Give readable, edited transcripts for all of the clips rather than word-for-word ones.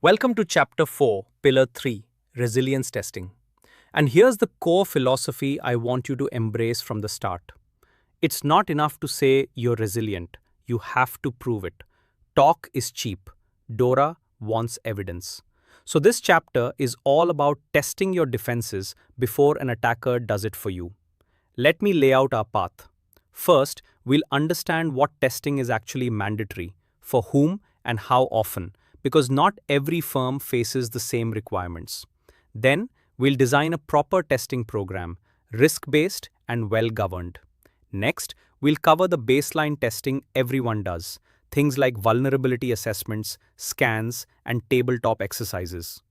Welcome to Chapter 4, Pillar 3, Resilience Testing. And here's the core philosophy I want you to embrace from the start. It's not enough to say you're resilient, you have to prove it. Talk is cheap. DORA wants evidence. So, this chapter is all about testing your defenses before an attacker does it for you. Let me lay out our path. First, we'll understand what testing is actually mandatory, for whom and how often, because not every firm faces the same requirements. Then, we'll design a proper testing program, risk-based and well-governed. Next, we'll cover the baseline testing everyone does, things like vulnerability assessments, scans, and tabletop exercises.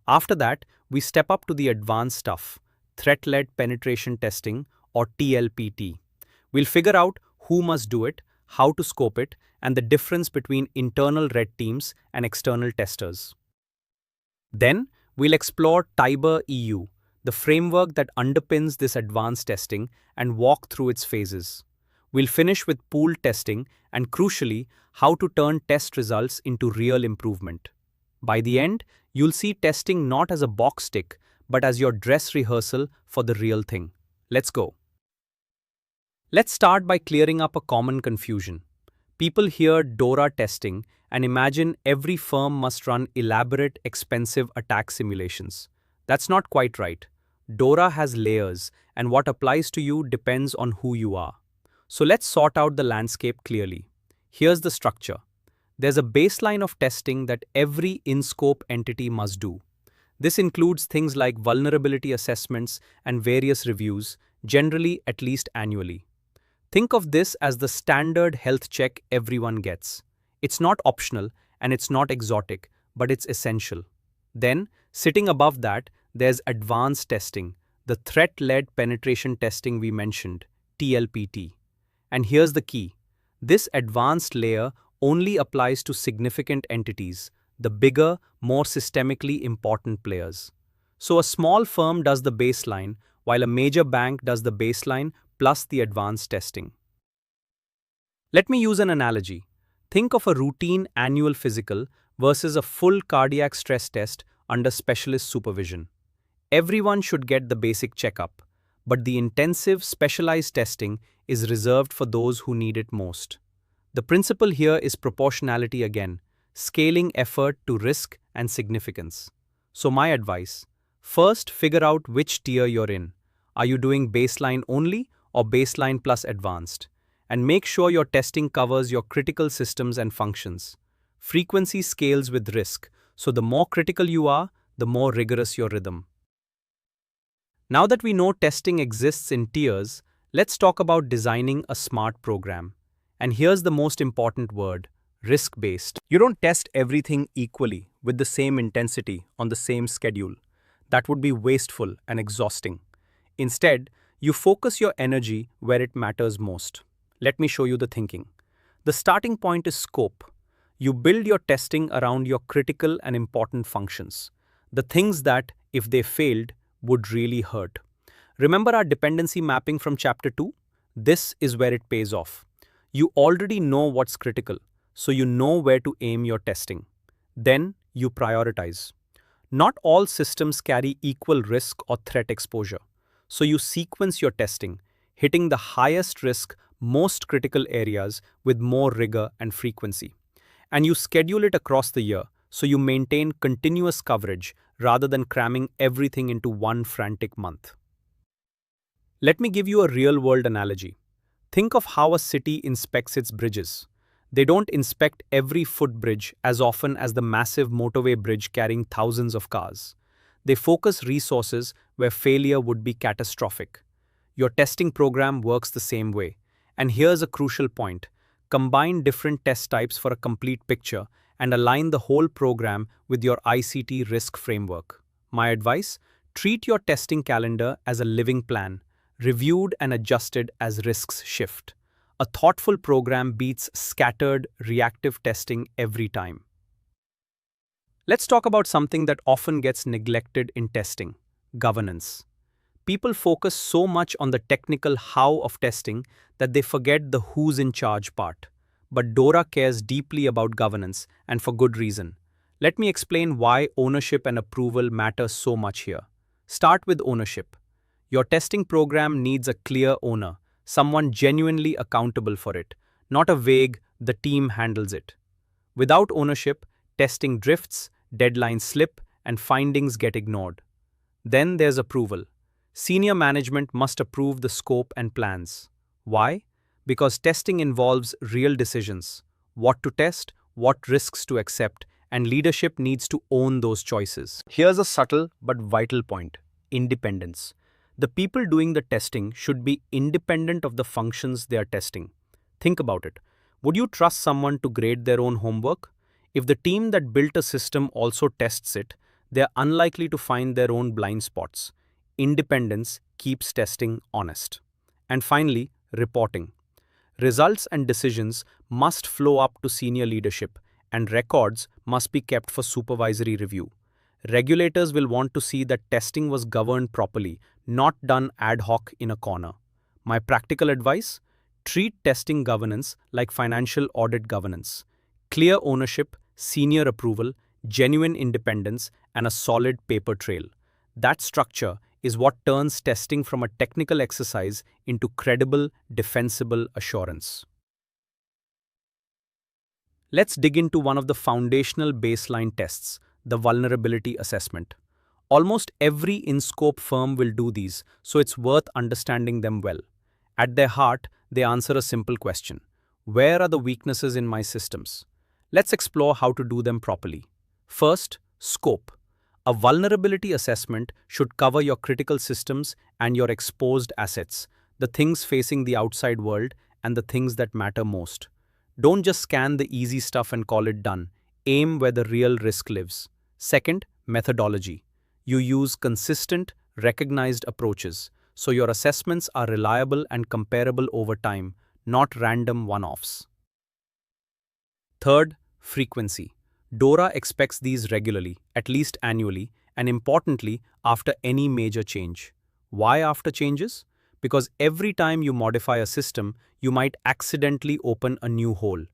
After that, we step up to the advanced stuff, threat-led penetration testing or TLPT. We'll figure out who must do it, how to scope it, and the difference between internal red teams and external testers. Then, we'll explore TIBER-EU, the framework that underpins this advanced testing, and walk through its phases. We'll finish with pooled testing and, crucially, how to turn test results into real improvement. By the end, you'll see testing not as a box tick, but as your dress rehearsal for the real thing. Let's go. Let's start by clearing up a common confusion. People hear DORA testing and imagine every firm must run elaborate, expensive attack simulations. That's not quite right. DORA has layers, and what applies to you depends on who you are. So let's sort out the landscape clearly. Here's the structure. There's a baseline of testing that every in-scope entity must do. This includes things like vulnerability assessments and various reviews, generally at least annually. Think of this as the standard health check everyone gets. It's not optional and it's not exotic, but it's essential. Then, sitting above that, there's advanced testing, the threat-led penetration testing we mentioned, TLPT. And here's the key. This advanced layer only applies to significant entities, the bigger, more systemically important players. So a small firm does the baseline, while a major bank does the baseline plus the advanced testing. Let me use an analogy. Think of a routine annual physical versus a full cardiac stress test under specialist supervision. Everyone should get the basic checkup, but the intensive specialized testing is reserved for those who need it most. The principle here is proportionality again, scaling effort to risk and significance. So my advice, first figure out which tier you're in. Are you doing baseline only or baseline plus advanced? And make sure your testing covers your critical systems and functions. Frequency scales with risk, so the more critical you are, the more rigorous your rhythm. Now that we know testing exists in tiers, let's talk about designing a smart program. And here's the most important word, risk-based. You don't test everything equally with the same intensity on the same schedule. That would be wasteful and exhausting. Instead, you focus your energy where it matters most. Let me show you the thinking. The starting point is scope. You build your testing around your critical and important functions. The things that, if they failed, would really hurt. Remember our dependency mapping from Chapter 2? This is where it pays off. You already know what's critical, so you know where to aim your testing. Then you prioritize. Not all systems carry equal risk or threat exposure. So you sequence your testing, hitting the highest risk, most critical areas with more rigor and frequency. And you schedule it across the year, so you maintain continuous coverage rather than cramming everything into one frantic month. Let me give you a real-world analogy. Think of how a city inspects its bridges. They don't inspect every footbridge as often as the massive motorway bridge carrying thousands of cars. They focus resources where failure would be catastrophic. Your testing program works the same way. And here's a crucial point. Combine different test types for a complete picture and align the whole program with your ICT risk framework. My advice? Treat your testing calendar as a living plan, reviewed and adjusted as risks shift. A thoughtful program beats scattered, reactive testing every time. Let's talk about something that often gets neglected in testing, governance. People focus so much on the technical how of testing that they forget the who's in charge part. But DORA cares deeply about governance, and for good reason. Let me explain why ownership and approval matter so much here. Start with ownership. Your testing program needs a clear owner, someone genuinely accountable for it, not a vague, the team handles it. Without ownership, testing drifts, deadlines slip, and findings get ignored. Then there's approval. Senior management must approve the scope and plans. Why? Because testing involves real decisions: what to test, what risks to accept, and leadership needs to own those choices. Here's a subtle but vital point: independence. The people doing the testing should be independent of the functions they are testing. Think about it. Would you trust someone to grade their own homework? If the team that built a system also tests it, they are unlikely to find their own blind spots. Independence keeps testing honest. And finally, reporting. Results and decisions must flow up to senior leadership, and records must be kept for supervisory review. Regulators will want to see that testing was governed properly, not done ad hoc in a corner. My practical advice: treat testing governance like financial audit governance. Clear ownership, senior approval, genuine independence, and a solid paper trail. That structure is what turns testing from a technical exercise into credible, defensible assurance. Let's dig into one of the foundational baseline tests, the vulnerability assessment. Almost every in-scope firm will do these, so it's worth understanding them well. At their heart, they answer a simple question: where are the weaknesses in my systems? Let's explore how to do them properly. First, scope. A vulnerability assessment should cover your critical systems and your exposed assets, the things facing the outside world and the things that matter most. Don't just scan the easy stuff and call it done. Aim where the real risk lives. Second, methodology. You use consistent, recognized approaches, so your assessments are reliable and comparable over time, not random one-offs. Third, frequency. DORA expects these regularly, at least annually, and importantly, after any major change. Why after changes? Because every time you modify a system, you might accidentally open a new hole.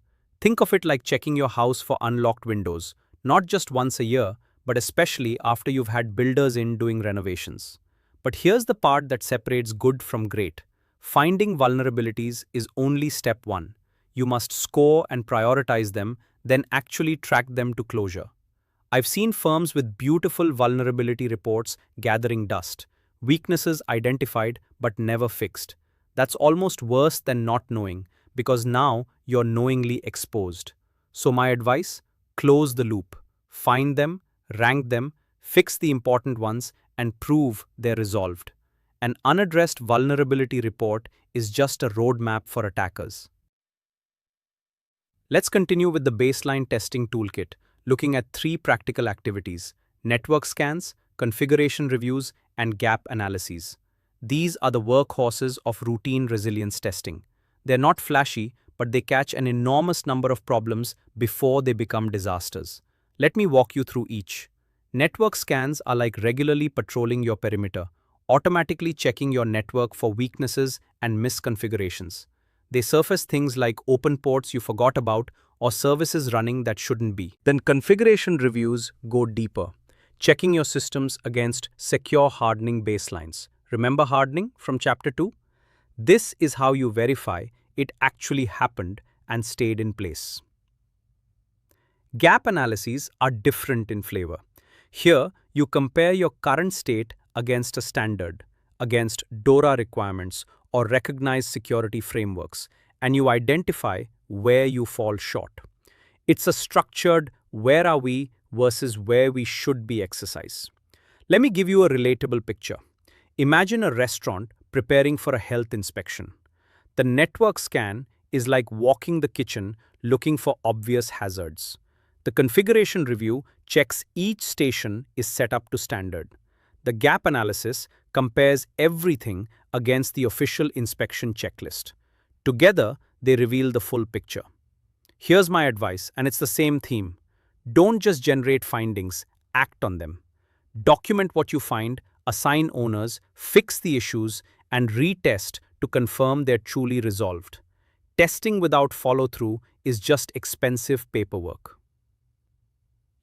Think of it like checking your house for unlocked windows, not just once a year, but especially after you've had builders in doing renovations. But here's the part that separates good from great. Finding vulnerabilities is only step one. You must score and prioritize them, then actually track them to closure. I've seen firms with beautiful vulnerability reports gathering dust, weaknesses identified but never fixed. That's almost worse than not knowing, because now you're knowingly exposed. So my advice: close the loop. Find them, rank them, fix the important ones, and prove they're resolved. An unaddressed vulnerability report is just a roadmap for attackers. Let's continue with the baseline testing toolkit, looking at three practical activities: network scans, configuration reviews, and gap analyses. These are the workhorses of routine resilience testing. They're not flashy, but they catch an enormous number of problems before they become disasters. Let me walk you through each. Network scans are like regularly patrolling your perimeter, automatically checking your network for weaknesses and misconfigurations. They surface things like open ports you forgot about or services running that shouldn't be. Then configuration reviews go deeper, checking your systems against secure hardening baselines. Remember hardening from Chapter 2? This is how you verify it actually happened and stayed in place. Gap analyses are different in flavor. Here, you compare your current state against a standard, against DORA requirements or recognized security frameworks, and you identify where you fall short. It's a structured where are we versus where we should be exercise. Let me give you a relatable picture. Imagine a restaurant preparing for a health inspection. The network scan is like walking the kitchen looking for obvious hazards. The configuration review checks each station is set up to standard. The gap analysis compares everything against the official inspection checklist. Together, they reveal the full picture. Here's my advice, and it's the same theme. Don't just generate findings, act on them. Document what you find, assign owners, fix the issues, and retest to confirm they're truly resolved. Testing without follow-through is just expensive paperwork.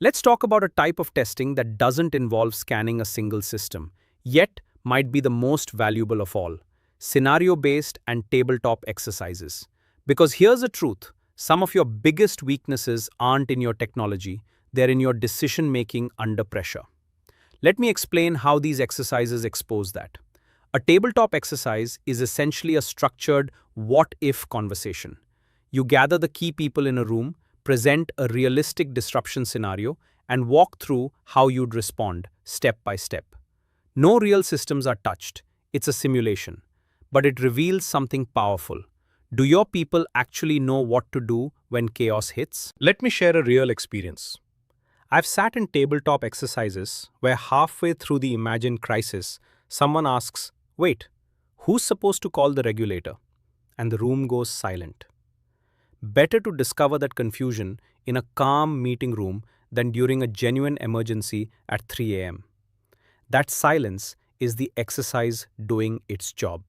Let's talk about a type of testing that doesn't involve scanning a single system, yet might be the most valuable of all: scenario-based and tabletop exercises. Because here's the truth, some of your biggest weaknesses aren't in your technology, they're in your decision-making under pressure. Let me explain how these exercises expose that. A tabletop exercise is essentially a structured what-if conversation. You gather the key people in a room, present a realistic disruption scenario, and walk through how you'd respond, step by step. No real systems are touched, it's a simulation. But it reveals something powerful. Do your people actually know what to do when chaos hits? Let me share a real experience. I've sat in tabletop exercises where halfway through the imagined crisis, someone asks, "Wait, who's supposed to call the regulator?" And the room goes silent. Better to discover that confusion in a calm meeting room than during a genuine emergency at 3 a.m. That silence is the exercise doing its job.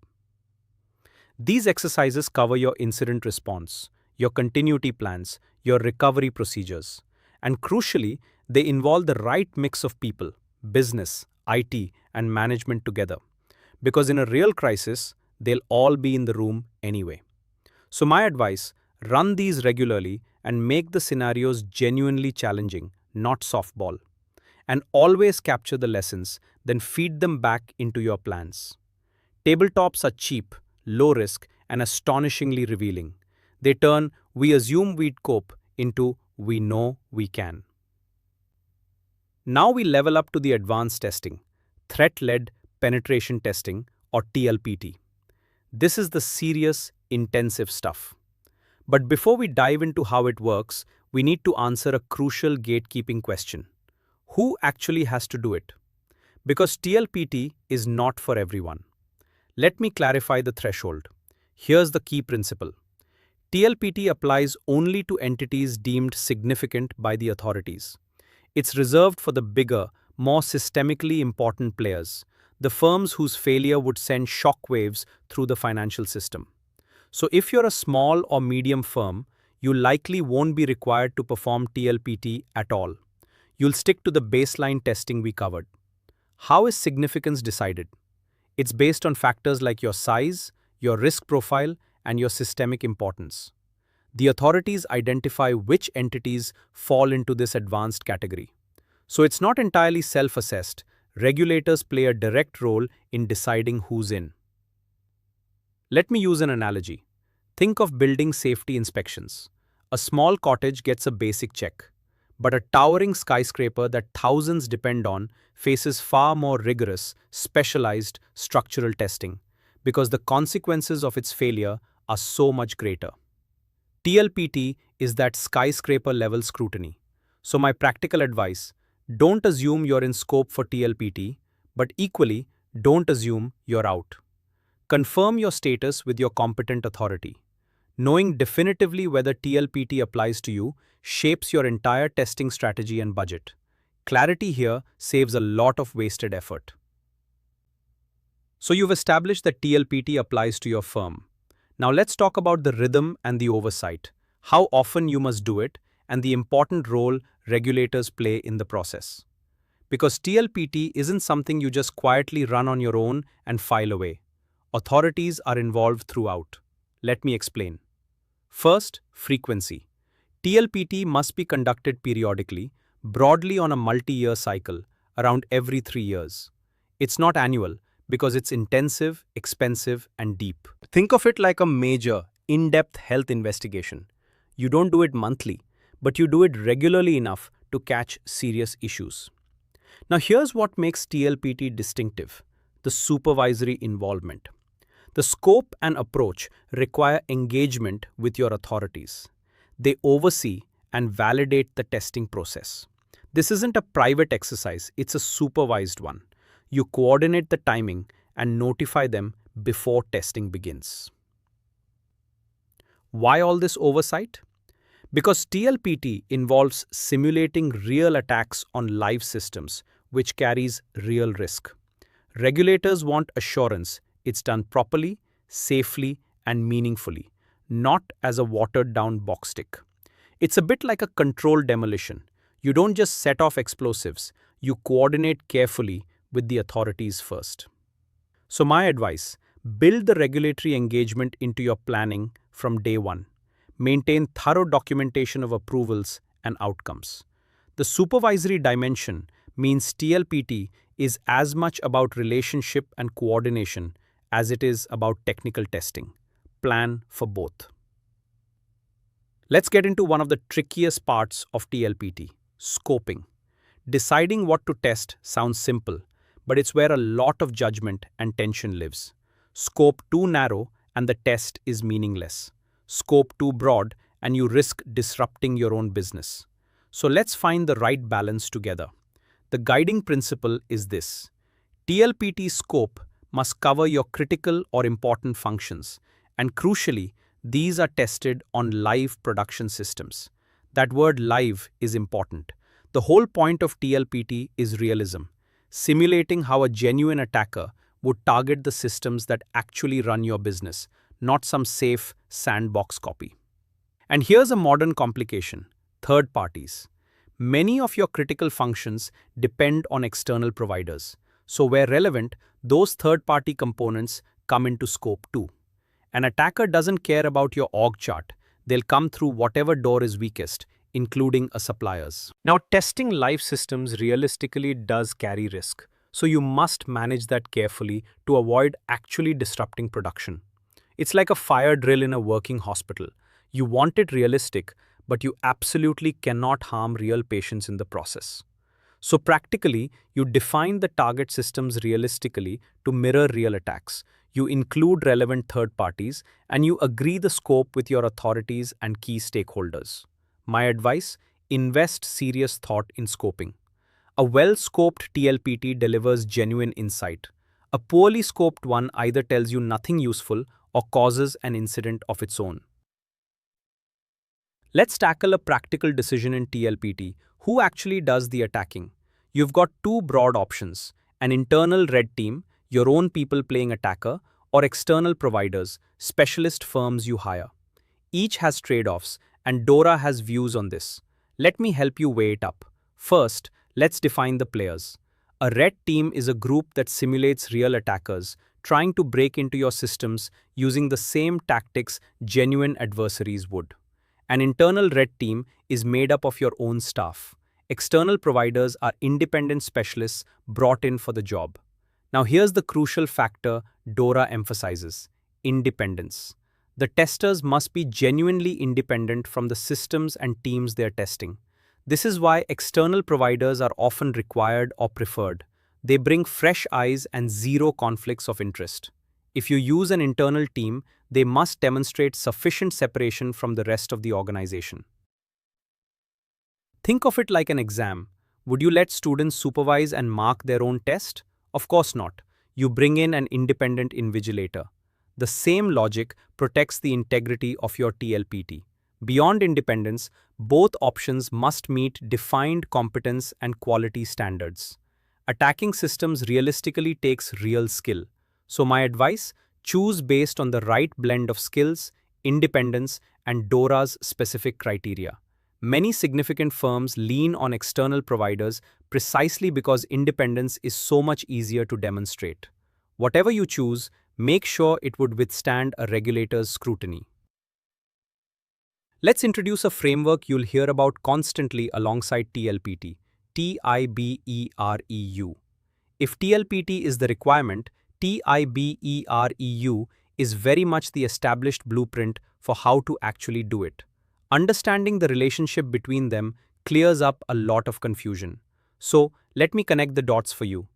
These exercises cover your incident response, your continuity plans, your recovery procedures, and crucially, they involve the right mix of people, business, IT, and management together. Because in a real crisis, they'll all be in the room anyway. So my advice, run these regularly and make the scenarios genuinely challenging, not softball. And always capture the lessons, then feed them back into your plans. Tabletops are cheap, low risk, and astonishingly revealing. They turn "we assume we'd cope" into "we know we can." Now we level up to the advanced testing, threat-led penetration testing or TLPT. This is the serious, intensive stuff. But before we dive into how it works, we need to answer a crucial gatekeeping question. Who actually has to do it? Because TLPT is not for everyone. Let me clarify the threshold. Here's the key principle. TLPT applies only to entities deemed significant by the authorities. It's reserved for the bigger, more systemically important players, the firms whose failure would send shockwaves through the financial system. So if you're a small or medium firm, you likely won't be required to perform TLPT at all. You'll stick to the baseline testing we covered. How is significance decided? It's based on factors like your size, your risk profile, and your systemic importance. The authorities identify which entities fall into this advanced category. So it's not entirely self-assessed. Regulators play a direct role in deciding who's in. Let me use an analogy. Think of building safety inspections. A small cottage gets a basic check, but a towering skyscraper that thousands depend on faces far more rigorous, specialized structural testing because the consequences of its failure are so much greater. TLPT is that skyscraper-level scrutiny. So my practical advice, don't assume you're in scope for TLPT, but equally, don't assume you're out. Confirm your status with your competent authority. Knowing definitively whether TLPT applies to you shapes your entire testing strategy and budget. Clarity here saves a lot of wasted effort. So you've established that TLPT applies to your firm. Now let's talk about the rhythm and the oversight, how often you must do it, and the important role regulators play in the process. Because TLPT isn't something you just quietly run on your own and file away. Authorities are involved throughout. Let me explain. First, frequency. TLPT must be conducted periodically, broadly on a multi-year cycle, around every 3 years. It's not annual because it's intensive, expensive, and deep. Think of it like a major, in-depth health investigation. You don't do it monthly, but you do it regularly enough to catch serious issues. Now here's what makes TLPT distinctive: the supervisory involvement. The scope and approach require engagement with your authorities. They oversee and validate the testing process. This isn't a private exercise, it's a supervised one. You coordinate the timing and notify them before testing begins. Why all this oversight? Because TLPT involves simulating real attacks on live systems, which carries real risk. Regulators want assurance it's done properly, safely, and meaningfully, not as a watered-down box tick. It's a bit like a controlled demolition. You don't just set off explosives, you coordinate carefully with the authorities first. So, my advice, build the regulatory engagement into your planning from day one. Maintain thorough documentation of approvals and outcomes. The supervisory dimension means TLPT is as much about relationship and coordination as it is about technical testing. Plan for both. Let's get into one of the trickiest parts of TLPT, scoping. Deciding what to test sounds simple, but it's where a lot of judgment and tension lives. Scope too narrow and the test is meaningless. Scope too broad and you risk disrupting your own business. So let's find the right balance together. The guiding principle is this. TLPT scope must cover your critical or important functions, and crucially, these are tested on live production systems. That word live is important. The whole point of TLPT is realism, simulating how a genuine attacker would target the systems that actually run your business, not some safe sandbox copy. And here's a modern complication: third parties. Many of your critical functions depend on external providers. So where relevant, those third-party components come into scope too. An attacker doesn't care about your org chart. They'll come through whatever door is weakest, including a supplier's. Now, testing live systems realistically does carry risk, so you must manage that carefully to avoid actually disrupting production. It's like a fire drill in a working hospital. You want it realistic, but you absolutely cannot harm real patients in the process. So practically, you define the target systems realistically to mirror real attacks. You include relevant third parties, and you agree the scope with your authorities and key stakeholders. My advice, invest serious thought in scoping. A well-scoped TLPT delivers genuine insight. A poorly scoped one either tells you nothing useful or causes an incident of its own. Let's tackle a practical decision in TLPT. Who actually does the attacking? You've got two broad options: an internal red team, your own people playing attacker, or external providers, specialist firms you hire. Each has trade-offs, and DORA has views on this. Let me help you weigh it up. First, let's define the players. A red team is a group that simulates real attackers, trying to break into your systems using the same tactics genuine adversaries would. An internal red team is made up of your own staff. External providers are independent specialists brought in for the job. Now here's the crucial factor DORA emphasizes: independence. The testers must be genuinely independent from the systems and teams they're testing. This is why external providers are often required or preferred. They bring fresh eyes and zero conflicts of interest. If you use an internal team, they must demonstrate sufficient separation from the rest of the organization. Think of it like an exam. Would you let students supervise and mark their own test? Of course not. You bring in an independent invigilator. The same logic protects the integrity of your TLPT. Beyond independence, both options must meet defined competence and quality standards. Attacking systems realistically takes real skill. So my advice, choose based on the right blend of skills, independence, and DORA's specific criteria. Many significant firms lean on external providers precisely because independence is so much easier to demonstrate. Whatever you choose, make sure it would withstand a regulator's scrutiny. Let's introduce a framework you'll hear about constantly alongside TLPT, TIBER-EU. If TLPT is the requirement, TIBER-EU is very much the established blueprint for how to actually do it. Understanding the relationship between them clears up a lot of confusion. So, let me connect the dots for you.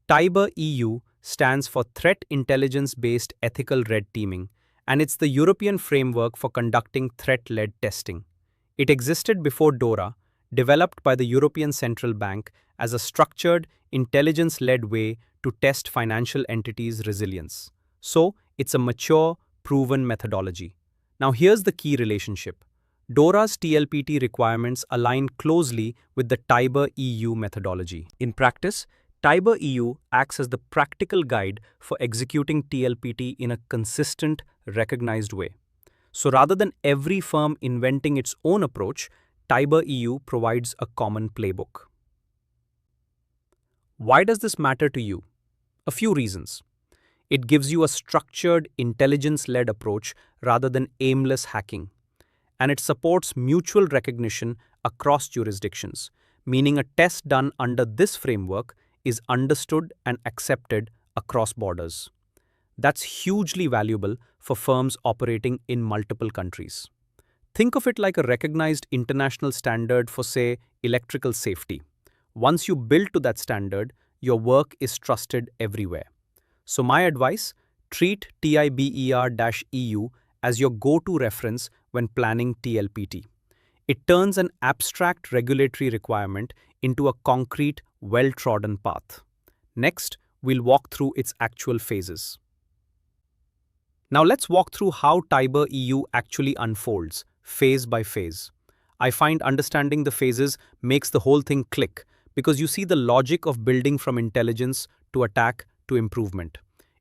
TIBER-EU stands for Threat Intelligence-Based Ethical Red Teaming, and it's the European framework for conducting threat-led testing. It existed before DORA, developed by the European Central Bank as a structured, intelligence-led way to test financial entities' resilience. So, it's a mature, proven methodology. Now here's the key relationship. DORA's TLPT requirements align closely with the TIBER-EU methodology. In practice, TIBER-EU acts as the practical guide for executing TLPT in a consistent, recognized way. So rather than every firm inventing its own approach, TIBER-EU provides a common playbook. Why does this matter to you? A few reasons. It gives you a structured, intelligence-led approach rather than aimless hacking. And it supports mutual recognition across jurisdictions, meaning a test done under this framework is understood and accepted across borders. That's hugely valuable for firms operating in multiple countries. Think of it like a recognized international standard for, say, electrical safety. Once you build to that standard, your work is trusted everywhere. So my advice, treat TIBER-EU as your go-to reference when planning TLPT. It turns an abstract regulatory requirement into a concrete, well-trodden path. Next, we'll walk through its actual phases. Now let's walk through how TIBER-EU actually unfolds, phase by phase. I find understanding the phases makes the whole thing click because you see the logic of building from intelligence to attack to improvement.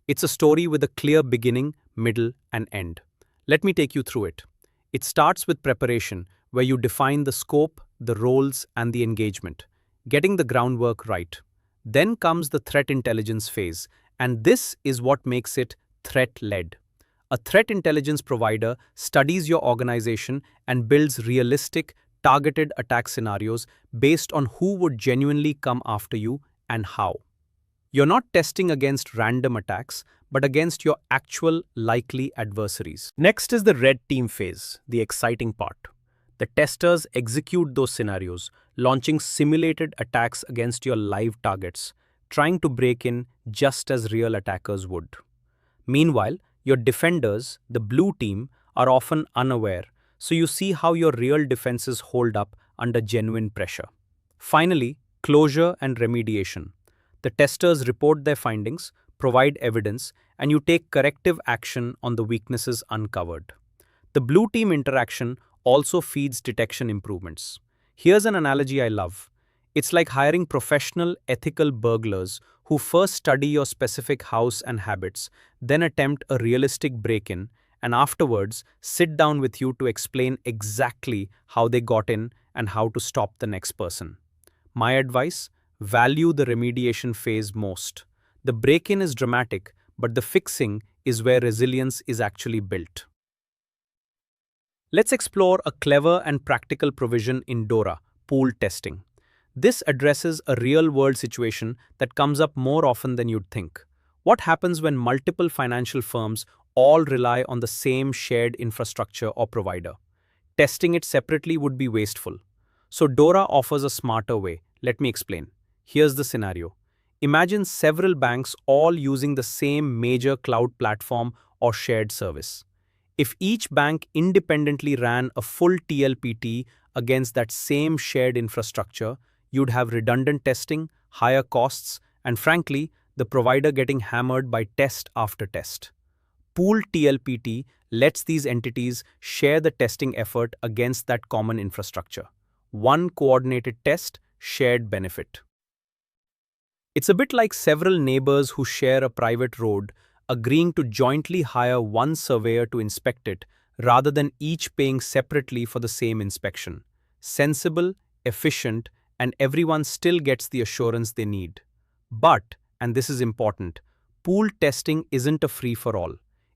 It's a story with a clear beginning, middle, and end. Let me take you through it. It starts with preparation, where you define the scope, the roles, and the engagement, getting the groundwork right. Then comes the threat intelligence phase, and this is what makes it threat-led. A threat intelligence provider studies your organization and builds realistic, targeted attack scenarios based on who would genuinely come after you and how. You're not testing against random attacks, but against your actual likely adversaries. Next is the red team phase, the exciting part. The testers execute those scenarios, launching simulated attacks against your live targets, trying to break in just as real attackers would. Meanwhile, your defenders, the blue team, are often unaware, so you see how your real defenses hold up under genuine pressure. Finally, closure and remediation. The testers report their findings, provide evidence, and you take corrective action on the weaknesses uncovered. The blue team interaction also feeds detection improvements. Here's an analogy I love. It's like hiring professional, ethical burglars who first study your specific house and habits, then attempt a realistic break-in, and afterwards sit down with you to explain exactly how they got in and how to stop the next person. My advice? Value the remediation phase most. The break-in is dramatic, but the fixing is where resilience is actually built. Let's explore a clever and practical provision in DORA, pool testing. This addresses a real-world situation that comes up more often than you'd think. What happens when multiple financial firms all rely on the same shared infrastructure or provider? Testing it separately would be wasteful. So DORA offers a smarter way. Let me explain. Here's the scenario. Imagine several banks all using the same major cloud platform or shared service. If each bank independently ran a full TLPT against that same shared infrastructure, you'd have redundant testing, higher costs, and frankly, the provider getting hammered by test after test. Pooled TLPT lets these entities share the testing effort against that common infrastructure. One coordinated test, shared benefit. It's a bit like several neighbors who share a private road agreeing to jointly hire one surveyor to inspect it rather than each paying separately for the same inspection. Sensible, efficient, and everyone still gets the assurance they need. But, and this is important, pool testing isn't a free-for-all.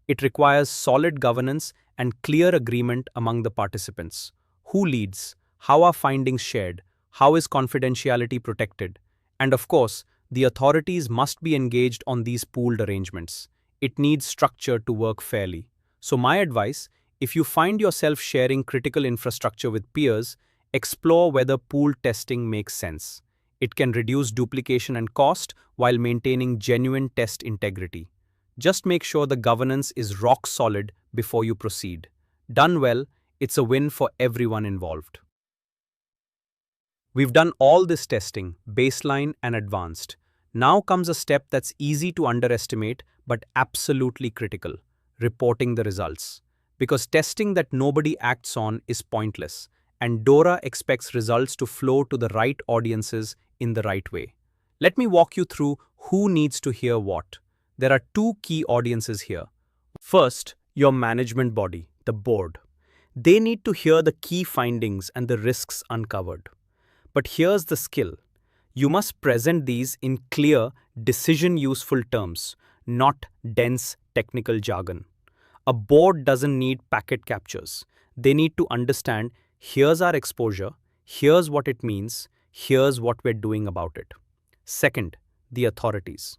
It requires solid governance and clear agreement among the participants. Who leads? How are findings shared? How is confidentiality protected? And of course, the authorities must be engaged on these pooled arrangements. It needs structure to work fairly. So my advice, if you find yourself sharing critical infrastructure with peers, explore whether pooled testing makes sense. It can reduce duplication and cost while maintaining genuine test integrity. Just make sure the governance is rock solid before you proceed. Done well, it's a win for everyone involved. We've done all this testing, baseline and advanced. Now comes a step that's easy to underestimate but absolutely critical: reporting the results. Because testing that nobody acts on is pointless, and DORA expects results to flow to the right audiences in the right way. Let me walk you through who needs to hear what. There are two key audiences here. First, your management body, the board. They need to hear the key findings and the risks uncovered. But here's the skill. You must present these in clear, decision-useful terms, not dense technical jargon. A board doesn't need packet captures. They need to understand, here's our exposure, here's what it means, here's what we're doing about it. Second, the authorities.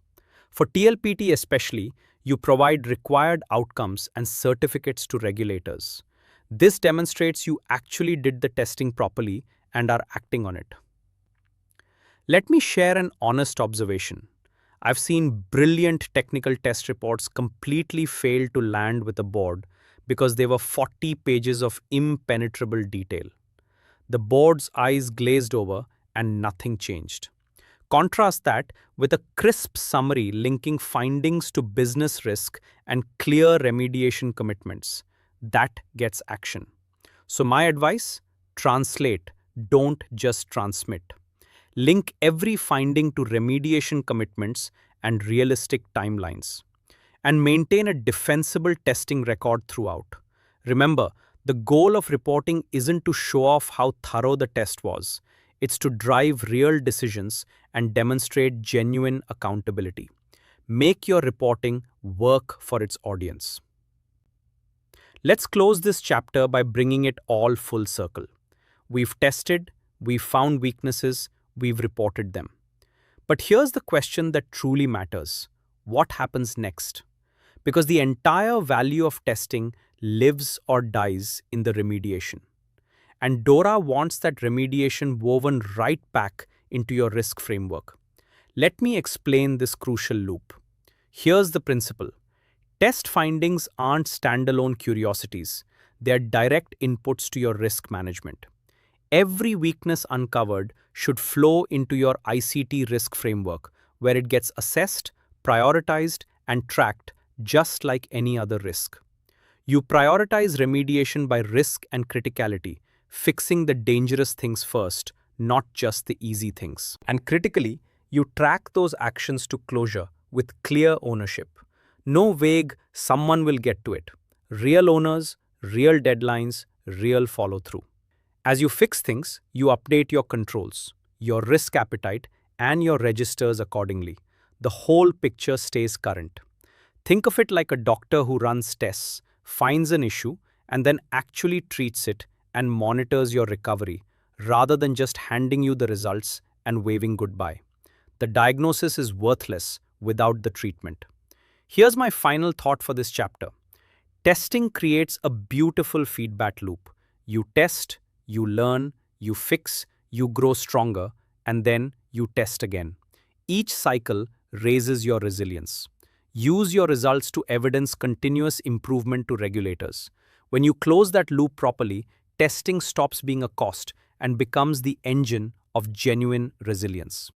For TLPT especially, you provide required outcomes and certificates to regulators. This demonstrates you actually did the testing properly and are acting on it. Let me share an honest observation. I've seen brilliant technical test reports completely fail to land with a board because they were 40 pages of impenetrable detail. The board's eyes glazed over and nothing changed. Contrast that with a crisp summary linking findings to business risk and clear remediation commitments. That gets action. So my advice? Translate, don't just transmit. Link every finding to remediation commitments and realistic timelines. And maintain a defensible testing record throughout. Remember, the goal of reporting isn't to show off how thorough the test was. It's to drive real decisions and demonstrate genuine accountability. Make your reporting work for its audience. Let's close this chapter by bringing it all full circle. We've tested, we've found weaknesses, we've reported them. But here's the question that truly matters. What happens next? Because the entire value of testing lives or dies in the remediation. And DORA wants that remediation woven right back into your risk framework. Let me explain this crucial loop. Here's the principle. Test findings aren't standalone curiosities. They're direct inputs to your risk management. Every weakness uncovered should flow into your ICT risk framework, where it gets assessed, prioritized, and tracked just like any other risk. You prioritize remediation by risk and criticality, fixing the dangerous things first, not just the easy things. And critically, you track those actions to closure with clear ownership. No vague, someone will get to it. Real owners, real deadlines, real follow-through. As you fix things, you update your controls, your risk appetite, and your registers accordingly. The whole picture stays current. Think of it like a doctor who runs tests, finds an issue, and then actually treats it and monitors your recovery, rather than just handing you the results and waving goodbye. The diagnosis is worthless without the treatment. Here's my final thought for this chapter. Testing creates a beautiful feedback loop. You test, you learn, you fix, you grow stronger, and then you test again. Each cycle raises your resilience. Use your results to evidence continuous improvement to regulators. When you close that loop properly, testing stops being a cost and becomes the engine of genuine resilience.